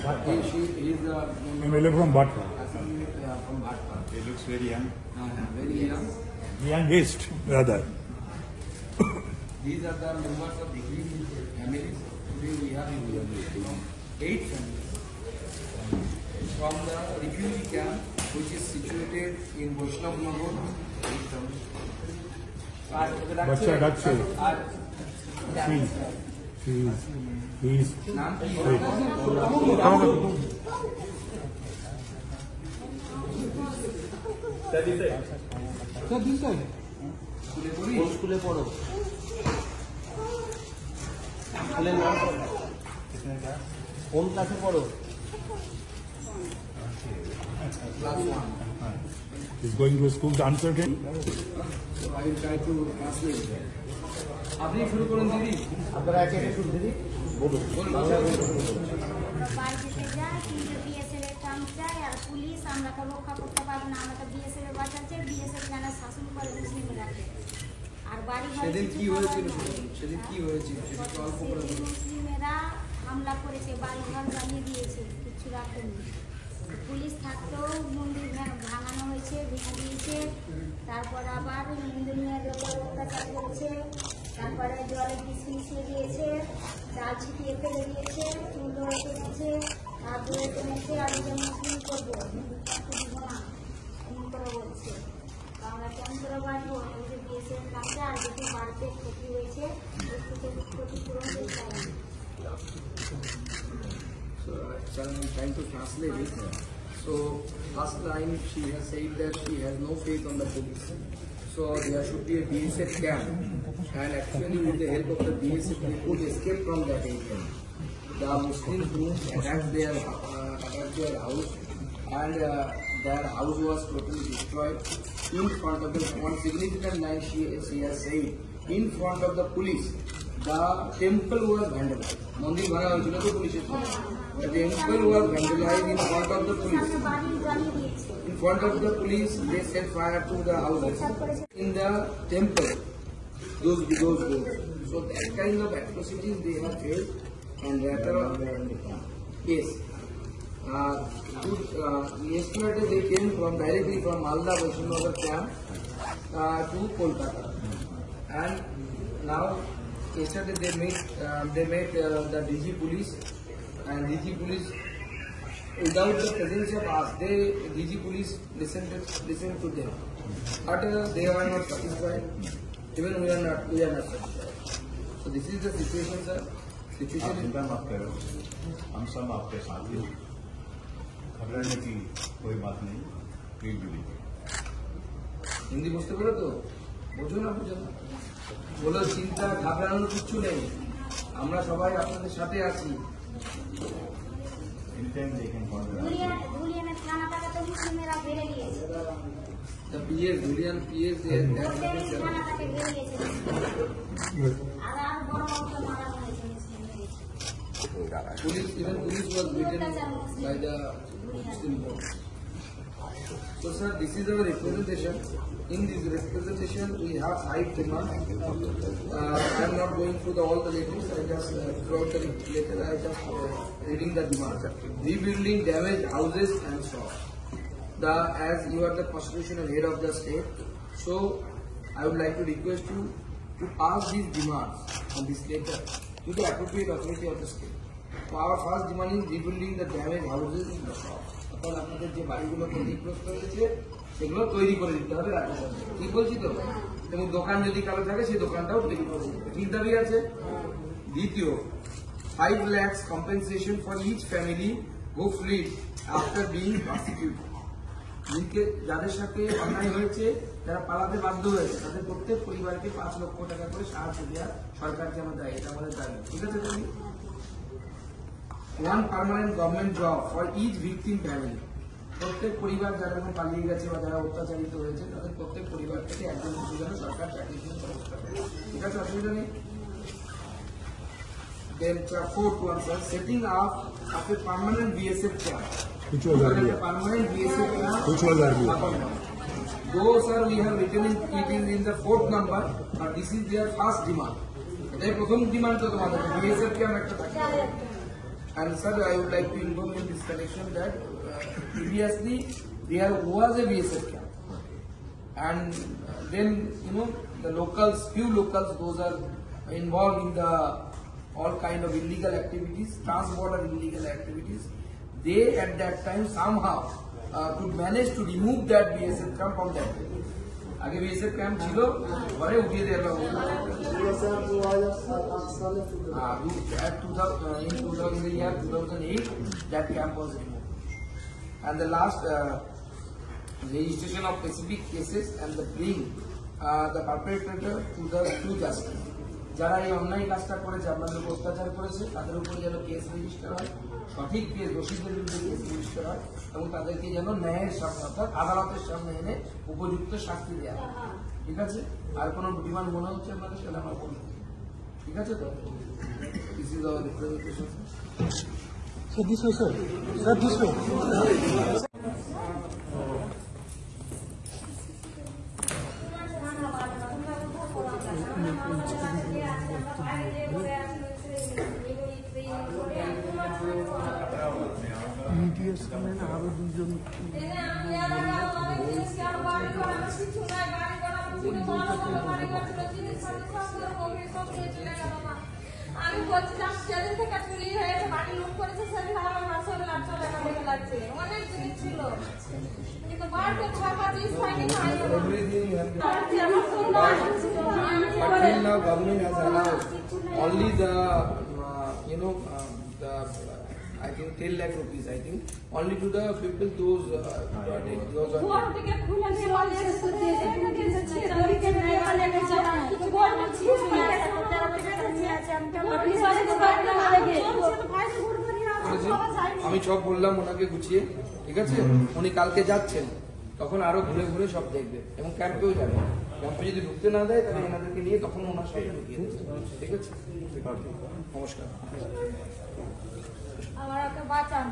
He is MLA from Bhatla. from Bhatla. He looks very young. Very young. Youngest, rather. These are the members of Bhikri families. Today we have 8 families from the refugee camp, which is situated in Vaishnav Nagar. Bacha Dakse. He is. स्कूले पढ़ो home क्लासे पढ़ो He's going to school to answer him. So I will try to translate. আপনি শুরু করুন দিদি আপনারা একে একে শুরু দিদি বলুন পুলিশ আমরা তো রক্ষা করতে পারবো না আমরা তো বিএসএফ এর বাঁচাচ্ছে বিএসএফ জানা শাসন করে মুসলিমরাকে আর বাড়ি সেদিন কি হয়েছিল সেটা অল্প করে বলুন মুসলিমেরা হামলা করেছে বাড়ি ঘর জ্বালিয়ে দিয়েছে কিছু রাখেনি পুলিশ থাকতেও মন্দির ভাঙানো হয়েছে ভেঙে দিয়েছে তারপর আবার হিন্দু মেয়েদের উপর অত্যাচার করেছে তারপরে জলে বিষ মিশিয়ে দিয়েছে চাল ছিটিয়ে ফেলে দিয়েছে চুল ধরে দিয়েছে হাত ধরে টেনেছে আর যে মুসলিম করবো দিব না এমন করে বলছে আমরা কেমন করে বাড়বো এই যে বিএসএফ কাছে আর যদি বাড়িতে ক্ষতি হয়েছে ক্ষতিপূরণ দিতে হবে So, I'm trying to translate it. So, last line she has said that she has no faith on the police. So, there should be a BSF camp. And actually, with the help of the BSF, they could escape from that area. The Muslim group attacked their house, and their house was totally destroyed in front of them. One significant line she has said, in front of the police. The temple was vandalized. Mandir bhanga hoyechilo to police The temple was vandalized in front of the police. In front of the police, they set fire to the houses. In the temple, those doors. So that kind of atrocities they have faced, and later, yes. Yesterday they came directly from Malda Vaishnav camp to Kolkata, and now. Yesterday they met the DG police, and DG police, without the presence of us, DG police listened to them, but they are not satisfied. Even we are not satisfied. So this is the situation, sir. Situation is. हम सब आपके साथ हैं। घबराने की कोई बात नहीं, प्लीज बिलीव। हिंदी बुझते पारो तो বুঝো না বলো চিন্তা ঘাবড়ানোর কিছু নেই আমরা সবাই আপনাদের সাথে আছি ধুলিয়ানের থানাটাকে তো মুসলিমেরা বেড়ে দিয়েছে ধুলিয়ান পিএস থানাটাকে বেড়ে দিয়েছে আর বড় বড় মারা হয়েছে police was beaten by the Muslim group. So sir, this is our representation. In this representation, we have 5 demands. I am not going through all the letters. I just throughout the letter. I just reading the demands. Rebuilding damaged houses and shops. As you are the constitutional head of the state, so I would like to request you to pass these demands on this letter to the appropriate authority of the state. So our first demand is rebuilding the damaged houses and the shops. এখন আপনাদের যে বাড়িগুলো ক্ষতিগ্রস্ত হয়েছে সেগুলো তৈরি করে দিতে হবে রাজ্য সরকার ঠিক বলছি তো এবং দোকান যদি কারো থাকে সেই দোকানটাও তৈরি করে দিতে ঠিক দাবি আছে দ্বিতীয় 5 lakhs compensation for each family who fled after being persecuted যাদের সাথে অন্যায় হয়েছে যারা পালাতে বাধ্য হয়েছে তাদের প্রত্যেক পরিবারকে 5 লক্ষ টাকা করে সাহায্য দেওয়া সরকার যেন দেয় এটা আমাদের দাবি ঠিক আছে তুমি one permanent government job for each victim family প্রত্যেক পরিবার যারা এখন পালিয়ে গেছে বা যারা অত্যাচারিত হয়েছে তাদের প্রত্যেক পরিবার থেকে একজন যেন সরকার চাকরি ব্যবস্থা করে ঠিক আছে অসুবিধা নেই then fourth one sir setting up of a permanent BSF camp which was earlier permanent BSF camp which was earlier though sir we have written it in the 4th number but this is their first demand এটাই প্রথম demand তো তোমাদের BSF camp একটা থাকে And sir, I would like to inform in this connection that previously there was a BSF camp, and then the locals, few locals, those are involved in the all kind of illegal activities, trans-border illegal activities. They at that time somehow could manage to remove that BSF camp from that place. আগে BSF camp ছিল, পরে উঠিয়ে দেওয়ার ব্যবস্থা in the year 2008 that camp was removed. And the last registration of specific cases and the bring the perpetrator to justice. যারা এই অন্যায় কাজটা করেছে, আপনাদের অত্যাচার করেছে, তাদের উপরে যেন কেস রেজিস্টার হয়, সঠিক কেস, দোষীদের বিরুদ্ধে কেস রেজিস্টার হয় এবং তাদেরকে যেন ন্যায়ের সামনে অর্থাৎ আদালতের সামনে এনে উপযুক্ত শাস্তি দেওয়া হয়। ঠিক আছে? আর কোনো ডিমান্ড মনে হচ্ছে আপনাদের, সেটা আমার বলুন। ঠিক আছে তো? This is our representation. So this way, sir. Sir, this way. মিডিয়ার সামনে আরো দুজন আমি বলছিলাম সেদিন থেকে চুরি হয়েছে, বাড়ি লুট করেছে, সেদিন আমার মাসের লাচ্ছা লেগে লাগছে, অনেক জিনিস ছিল কিন্তু বাড়িতে ছাপা জিনিস হয়নি। But till now, government has allowed only the I think 10 lakh rupees. I think only to the people those ঘর থেকে খুলে নিয়ে পালিয়ে আমি সব বললাম ওনাকে গুছিয়ে। ঠিক আছে? উনি কালকে যাচ্ছেন, তখন আরো ঘুরে ঘুরে সব দেখবে এবং ক্যাম্পেও যাবে। ক্যাম্পে যদি ঢুকতে না দেয় তাহলে এনাদেরকে নিয়ে তখন ওনার সাথে ঢুকিয়ে দেবে। ঠিক আছে? নমস্কার। আমার ওকে বাঁচান।